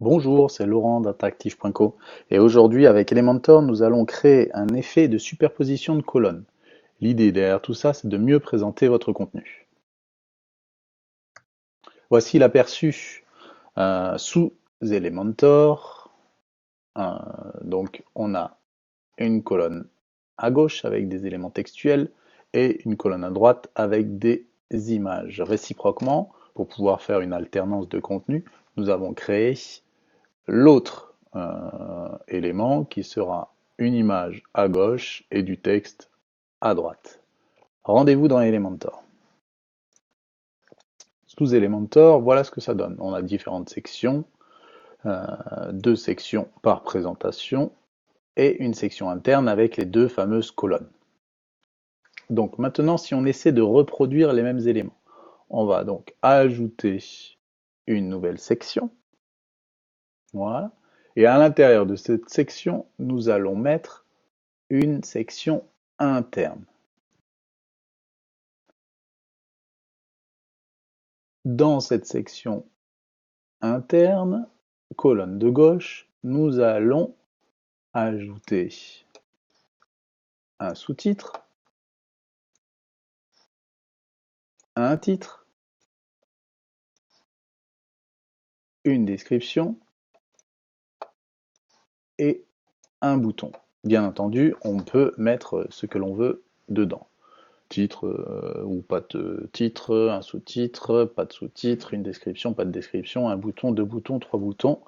Bonjour, c'est Laurent d'Interactive.co et aujourd'hui avec Elementor, nous allons créer un effet de superposition de colonnes. L'idée derrière tout ça, c'est de mieux présenter votre contenu. Voici l'aperçu sous Elementor. Euh, donc on a une colonne à gauche avec des éléments textuels et une colonne à droite avec des images. Réciproquement, pour pouvoir faire une alternance de contenu, nous avons créé l'autre élément qui sera une image à gauche et du texte à droite. Rendez-vous dans Elementor. Sous Elementor, voilà ce que ça donne. On a différentes sections, deux sections par présentation et une section interne avec les deux fameuses colonnes. Donc maintenant, si on essaie de reproduire les mêmes éléments, on va donc ajouter une nouvelle section. Voilà. Et à l'intérieur de cette section, nous allons mettre une section interne. Dans cette section interne, colonne de gauche, nous allons ajouter un sous-titre, un titre, une description et un bouton. Bien entendu, on peut mettre ce que l'on veut dedans. Titre ou pas de titre, un sous-titre, pas de sous-titre, une description, pas de description, un bouton, deux boutons, trois boutons,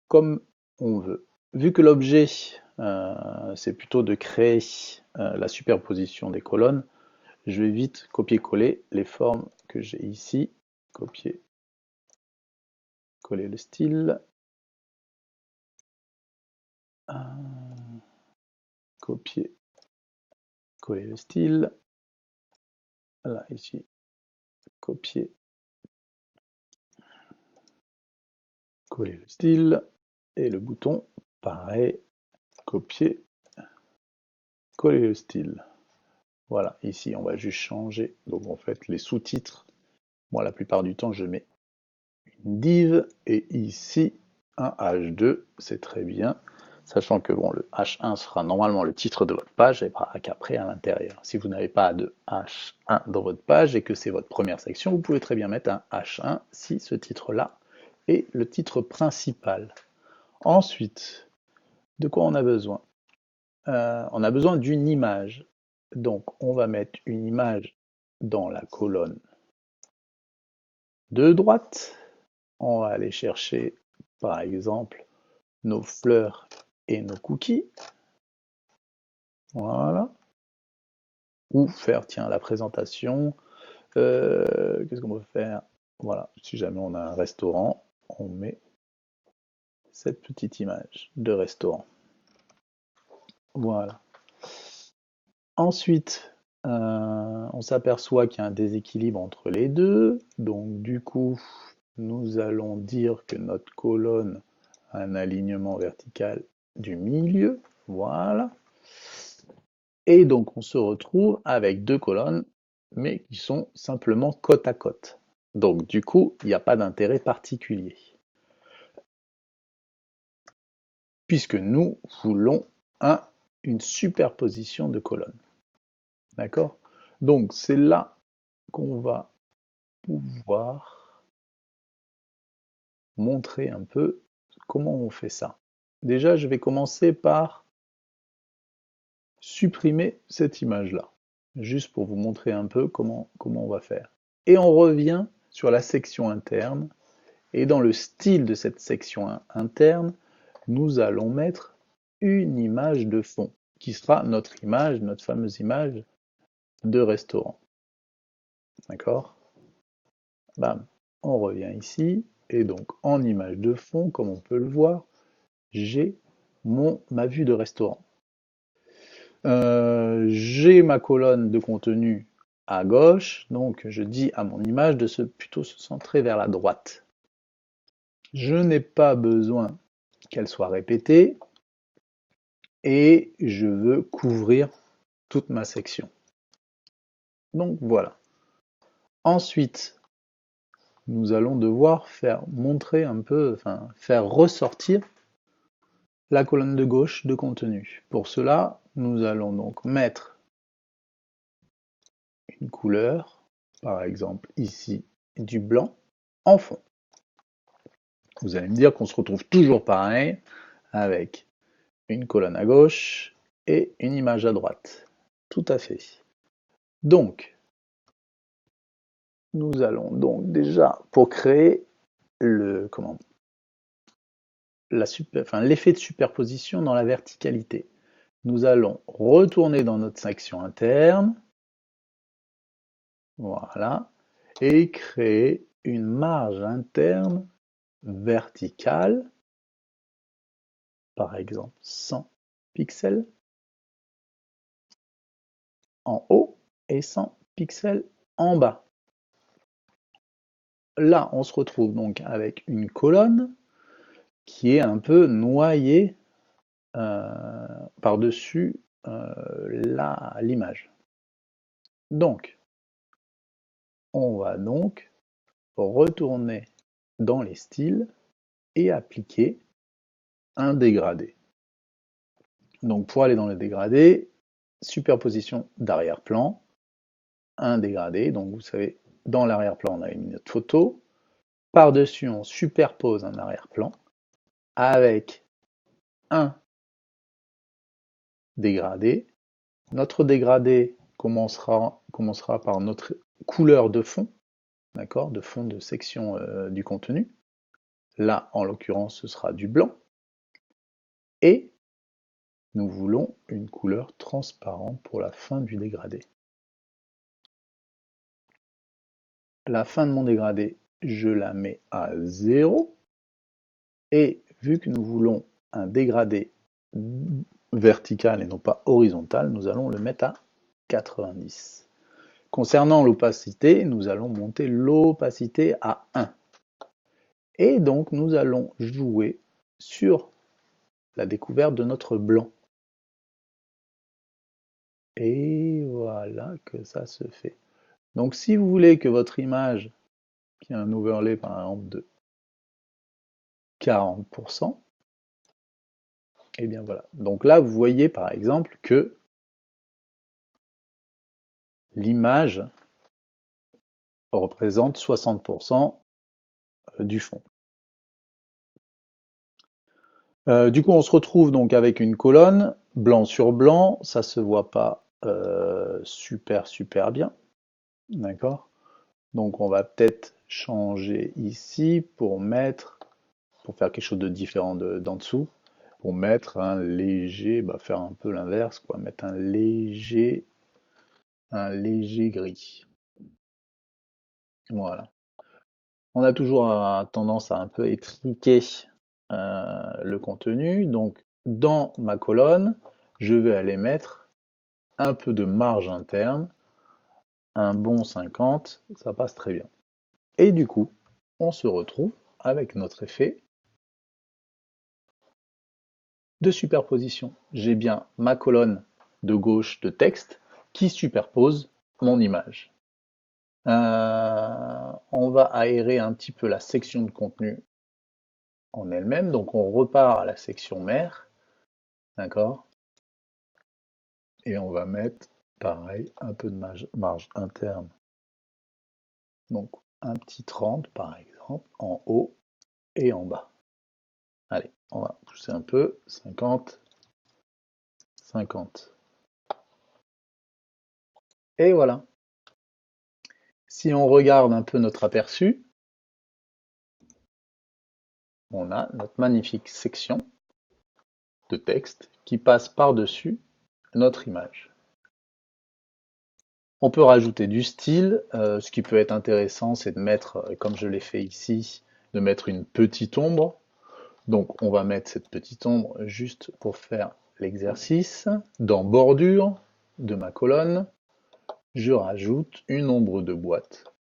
comme on veut. Vu que l'objet, c'est plutôt de créer la superposition des colonnes, je vais vite copier-coller les formes que j'ai ici. Copier, coller le style. Copier, coller le style. Là, ici, copier, coller le style. Et le bouton, pareil, copier, coller le style. Voilà, ici, on va juste changer. Donc, en fait, les sous-titres, moi, la plupart du temps, je mets une div et ici, un H2, c'est très bien. Sachant que bon, le H1 sera normalement le titre de votre page et pas qu'après à l'intérieur. Si vous n'avez pas de H1 dans votre page et que c'est votre première section, vous pouvez très bien mettre un H1 si ce titre-là est le titre principal. Ensuite, de quoi on a besoin? On a besoin d'une image. Donc, on va mettre une image dans la colonne de droite. On va aller chercher, par exemple, nos fleurs et nos cookies. Voilà. Ou faire, tiens, la présentation. Qu'est-ce qu'on peut faire? Voilà, si jamais on a un restaurant, on met cette petite image de restaurant. Voilà. Ensuite, on s'aperçoit qu'il y a un déséquilibre entre les deux. Donc du coup, nous allons dire que notre colonne a un alignement vertical du milieu. Voilà. Et donc on se retrouve avec deux colonnes, mais qui sont simplement côte à côte. Donc du coup, il n'y a pas d'intérêt particulier. Puisque nous voulons une superposition de colonnes. D'accord? Donc c'est là qu'on va pouvoir montrer un peu comment on fait ça. Déjà, je vais commencer par supprimer cette image-là, juste pour vous montrer un peu comment on va faire. Et on revient sur la section interne, et dans le style de cette section interne, nous allons mettre une image de fond, qui sera notre image, notre fameuse image de restaurant. D'accord? Bam, on revient ici, et donc en image de fond, comme on peut le voir, j'ai ma vue de restaurant. J'ai ma colonne de contenu à gauche, donc je dis à mon image de plutôt se centrer vers la droite. Je n'ai pas besoin qu'elle soit répétée et je veux couvrir toute ma section. Donc voilà. Ensuite, nous allons devoir faire montrer un peu, enfin faire ressortir la colonne de gauche de contenu. Pour cela, nous allons donc mettre une couleur, par exemple ici du blanc, en fond. Vous allez me dire qu'on se retrouve toujours pareil, avec une colonne à gauche et une image à droite. Tout à fait. Donc, nous allons donc déjà, pour créer le, l'effet de superposition dans la verticalité, nous allons retourner dans notre section interne, voilà, et créer une marge interne verticale, par exemple 100 pixels en haut et 100 pixels en bas. Là, on se retrouve donc avec une colonne qui est un peu noyée par-dessus l'image. Donc, on va donc retourner dans les styles et appliquer un dégradé. Donc, pour aller dans le dégradé, superposition d'arrière-plan, un dégradé. Donc, vous savez, dans l'arrière-plan, on a mis notre photo. Par-dessus, on superpose un arrière-plan avec un dégradé. Notre dégradé commencera par notre couleur de fond, d'accord, de fond de section du contenu. Là, en l'occurrence, ce sera du blanc. Et nous voulons une couleur transparente pour la fin du dégradé. La fin de mon dégradé, je la mets à 0. Et vu que nous voulons un dégradé vertical et non pas horizontal, nous allons le mettre à 90. Concernant l'opacité, nous allons monter l'opacité à 1. Et donc nous allons jouer sur la découverte de notre blanc. Et voilà que ça se fait. Donc si vous voulez que votre image, qui a un overlay par exemple de 40%, et bien voilà. Donc là, vous voyez par exemple que l'image représente 60% du fond. Du coup, on se retrouve donc avec une colonne, blanc sur blanc, ça se voit pas super bien, d'accord? Donc on va peut-être changer ici pour faire quelque chose de différent d'en dessous, pour mettre un léger, faire un peu l'inverse, quoi, mettre un léger gris. Voilà. On a toujours tendance à un peu étriquer le contenu, donc dans ma colonne, je vais aller mettre un peu de marge interne, un bon 50, ça passe très bien. Et du coup, on se retrouve avec notre effet de superposition. J'ai bien ma colonne de gauche de texte qui superpose mon image. On va aérer un petit peu la section de contenu en elle-même, donc on repart à la section mère, d'accord? Et on va mettre, pareil, un peu de marge interne. Donc un petit 30 par exemple, en haut et en bas. Allez, on va pousser un peu, 50, 50. Et voilà. Si on regarde un peu notre aperçu, on a notre magnifique section de texte qui passe par-dessus notre image. On peut rajouter du style, ce qui peut être intéressant, c'est de mettre, comme je l'ai fait ici, de mettre une petite ombre. Donc on va mettre cette petite ombre juste pour faire l'exercice. Dans bordure de ma colonne, je rajoute une ombre de boîte.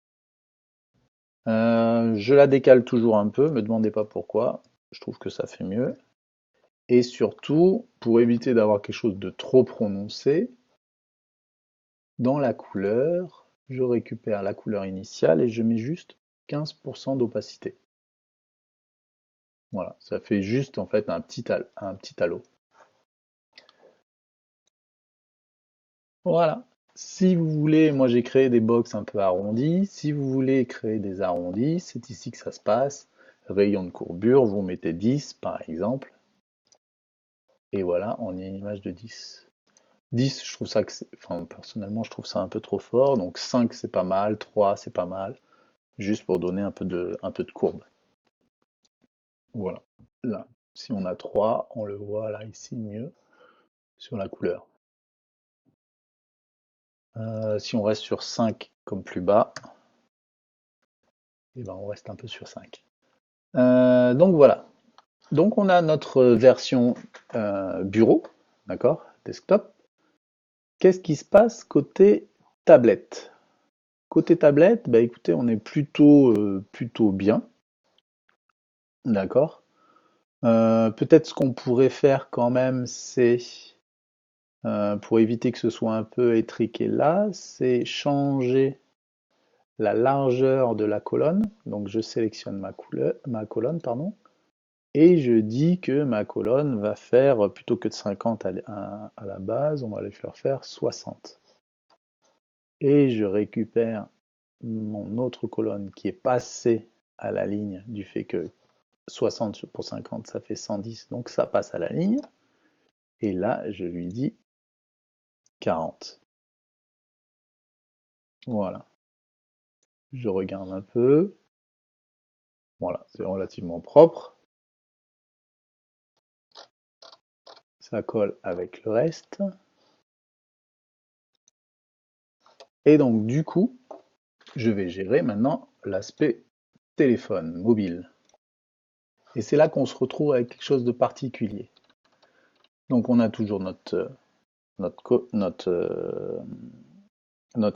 Je la décale toujours un peu, me demandez pas pourquoi, je trouve que ça fait mieux. Et surtout, pour éviter d'avoir quelque chose de trop prononcé, dans la couleur, je récupère la couleur initiale et je mets juste 15% d'opacité. Voilà, ça fait juste en fait un petit halo. Voilà. Si vous voulez, moi j'ai créé des box un peu arrondis. Si vous voulez créer des arrondis, c'est ici que ça se passe. Rayon de courbure, vous mettez 10 par exemple. Et voilà, on y a une image de 10. 10, je trouve ça que enfin, personnellement, je trouve ça un peu trop fort. Donc 5, c'est pas mal. 3, c'est pas mal. Juste pour donner un peu de courbe. Voilà. Là, si on a 3, on le voit là, ici, mieux, sur la couleur. Si on reste sur 5 comme plus bas, et ben on reste un peu sur 5. Donc voilà. Donc on a notre version bureau, d'accord, desktop. Qu'est-ce qui se passe côté tablette? Côté tablette, bah écoutez, on est plutôt bien, d'accord. Peut-être ce qu'on pourrait faire quand même, c'est pour éviter que ce soit un peu étriqué là, c'est changer la largeur de la colonne. Donc je sélectionne ma colonne, pardon, et je dis que ma colonne va faire, plutôt que de 50 à la base, on va les faire 60. Et je récupère mon autre colonne qui est passée à la ligne du fait que 60 pour 50, ça fait 110, donc ça passe à la ligne. Et là, je lui dis 40. Voilà. Je regarde un peu. Voilà, c'est relativement propre. Ça colle avec le reste. Et donc, du coup, je vais gérer maintenant l'aspect téléphone, mobile. Et c'est là qu'on se retrouve avec quelque chose de particulier. Donc, on a toujours notre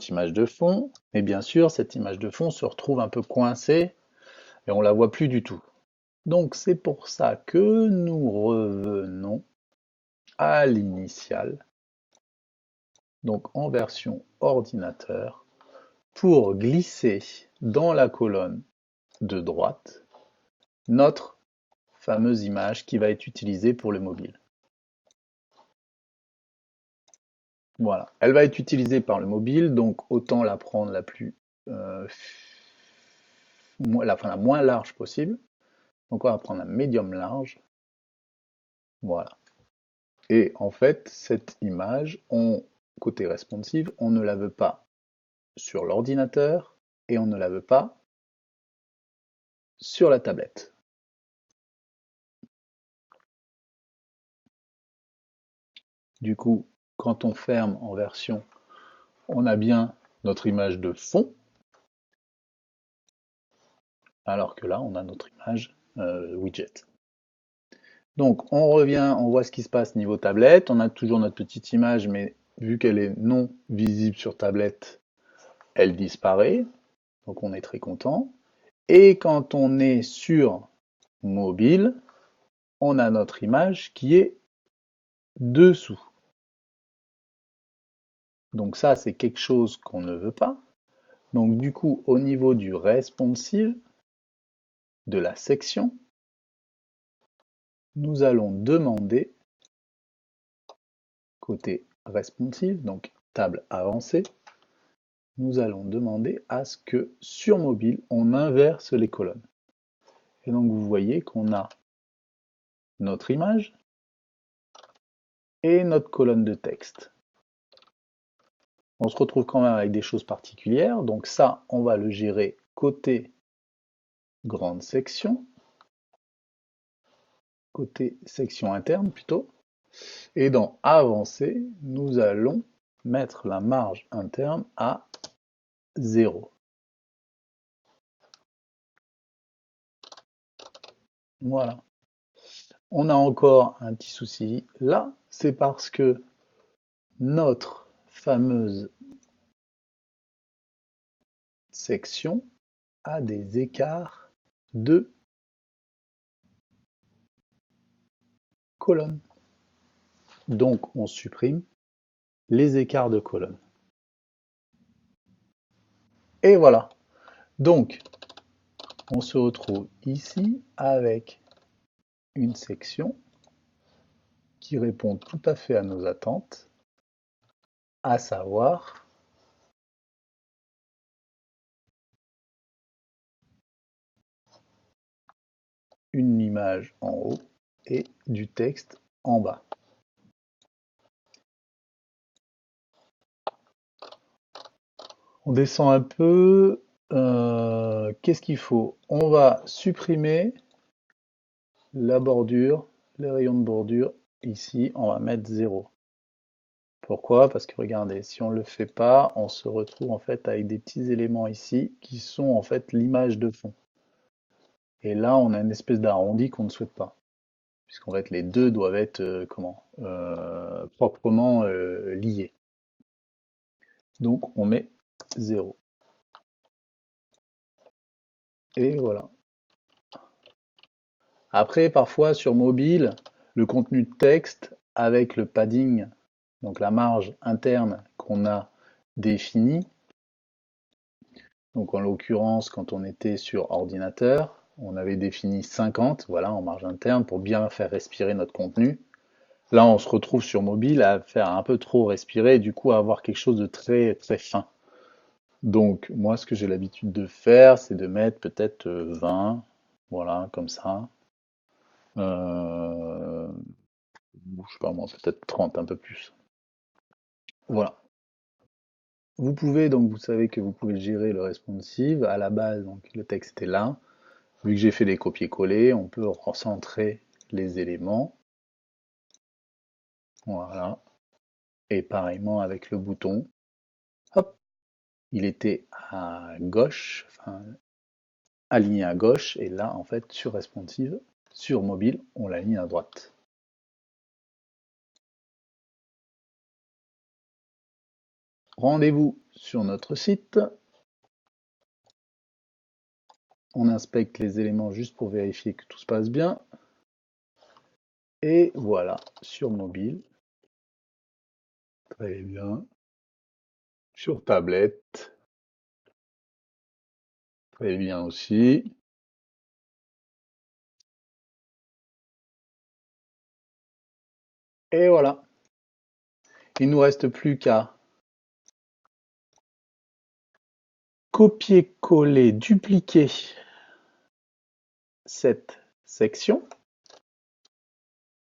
image de fond. Et bien sûr, cette image de fond se retrouve un peu coincée et on la voit plus du tout. Donc, c'est pour ça que nous revenons à l'initial, donc en version ordinateur, pour glisser dans la colonne de droite notre fameuse image qui va être utilisée pour le mobile. Voilà, elle va être utilisée par le mobile, donc autant la prendre la moins large possible. Donc on va prendre un médium large. Voilà. Et en fait, cette image, côté responsive, on ne la veut pas sur l'ordinateur et on ne la veut pas sur la tablette. Du coup, quand on ferme en version, on a bien notre image de fond, alors que là, on a notre image widget. Donc, on revient, on voit ce qui se passe niveau tablette. On a toujours notre petite image, mais vu qu'elle est non visible sur tablette, elle disparaît. Donc, on est très content. Et quand on est sur mobile, on a notre image qui est dessous. Donc ça, c'est quelque chose qu'on ne veut pas. Donc du coup, au niveau du responsive, de la section, nous allons demander, côté responsive, donc table avancée, nous allons demander à ce que sur mobile, on inverse les colonnes. Et donc vous voyez qu'on a notre image et notre colonne de texte. On se retrouve quand même avec des choses particulières. Donc ça, on va le gérer côté grande section, côté section interne plutôt. Et dans Avancer, nous allons mettre la marge interne à 0. Voilà. On a encore un petit souci là, c'est parce que notre fameuse section a des écarts de colonnes. Donc on supprime les écarts de colonnes. Et voilà. Donc on se retrouve ici avec une section qui répond tout à fait à nos attentes, à savoir une image en haut et du texte en bas. On descend un peu. Qu'est-ce qu'il faut? On va supprimer la bordure, les rayons de bordure. Ici, on va mettre 0. Pourquoi? Parce que regardez, si on ne le fait pas, on se retrouve en fait avec des petits éléments ici qui sont en fait l'image de fond. Et là, on a une espèce d'arrondi qu'on ne souhaite pas. Puisqu'en fait, les deux doivent être proprement liés. Donc, on met 0. Et voilà. Après, parfois, sur mobile, le contenu de texte avec le padding, donc la marge interne qu'on a définie, donc en l'occurrence, quand on était sur ordinateur, on avait défini 50, voilà, en marge interne, pour bien faire respirer notre contenu. Là, on se retrouve sur mobile à faire un peu trop respirer, et du coup à avoir quelque chose de très très fin. Donc, moi, ce que j'ai l'habitude de faire, c'est de mettre peut-être 20, voilà, comme ça. Je sais pas moi, peut-être 30, un peu plus. Voilà. Vous pouvez, donc vous savez que vous pouvez gérer le responsive. À la base, donc le texte est là. Vu que j'ai fait des copier-coller, on peut recentrer les éléments. Voilà. Et pareillement avec le bouton. Hop, il était à gauche, enfin aligné à gauche, et là, en fait, sur responsive, sur mobile, on l'aligne à droite. Rendez-vous sur notre site. On inspecte les éléments juste pour vérifier que tout se passe bien. Et voilà, sur mobile. Très bien. Sur tablette. Très bien aussi. Et voilà. Il ne nous reste plus qu'à copier-coller, dupliquer cette section,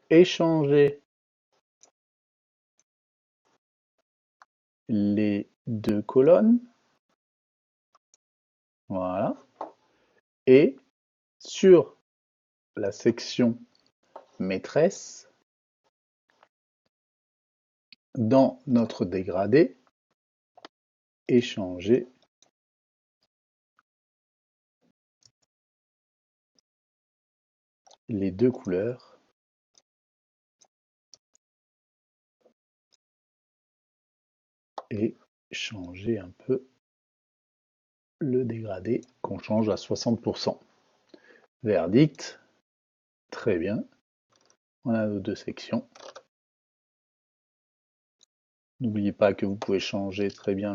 échanger les deux colonnes, voilà, et sur la section maîtresse, dans notre dégradé, échanger les deux couleurs et changer un peu le dégradé qu'on change à 60%. Verdict, très bien. On a nos deux sections. N'oubliez pas que vous pouvez changer très bien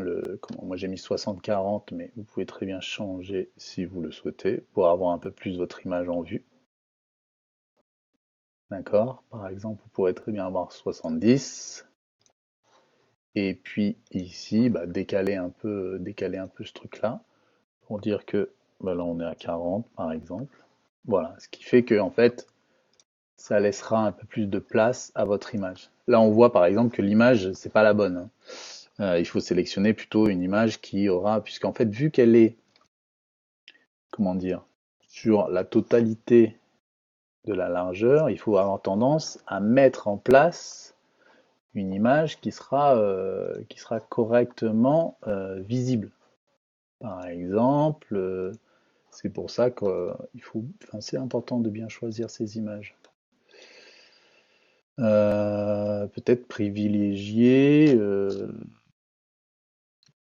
moi j'ai mis 60-40, mais vous pouvez très bien changer si vous le souhaitez pour avoir un peu plus votre image en vue. D'accord? Par exemple, vous pourrez très bien avoir 70. Et puis ici, décaler un peu ce truc-là pour dire que là on est à 40 par exemple. Voilà, ce qui fait que en fait, ça laissera un peu plus de place à votre image. Là, on voit par exemple que l'image, c'est pas la bonne, hein. Il faut sélectionner plutôt une image qui aura, puisqu'en fait, vu qu'elle est, comment dire, sur la totalité de la largeur, il faut avoir tendance à mettre en place une image qui sera correctement visible. Par exemple, c'est pour ça qu'il faut, enfin, c'est important de bien choisir ces images. Peut-être privilégier,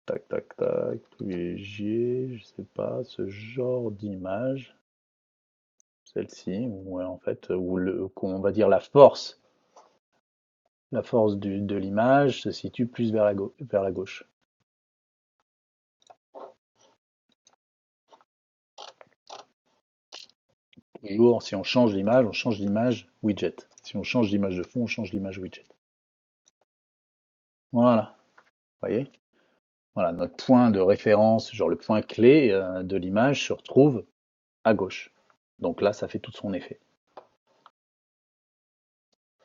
tac, tac, tac, privilégier, je sais pas, ce genre d'image, celle-ci, où en fait, on va dire la force de l'image se situe plus vers la gauche. Toujours, si on change l'image widget. Si on change l'image de fond, on change l'image widget. Voilà, vous voyez? Voilà, notre point de référence, genre le point clé de l'image se retrouve à gauche. Donc là, ça fait tout son effet.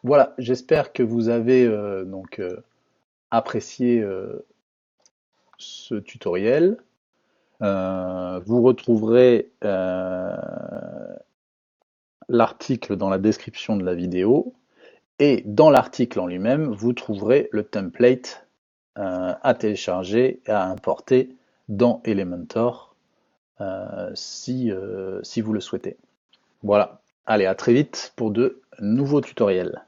Voilà, j'espère que vous avez apprécié ce tutoriel. Vous retrouverez l'article dans la description de la vidéo et dans l'article en lui-même, vous trouverez le template à télécharger et à importer dans Elementor si vous le souhaitez. Voilà, allez, à très vite pour de nouveaux tutoriels.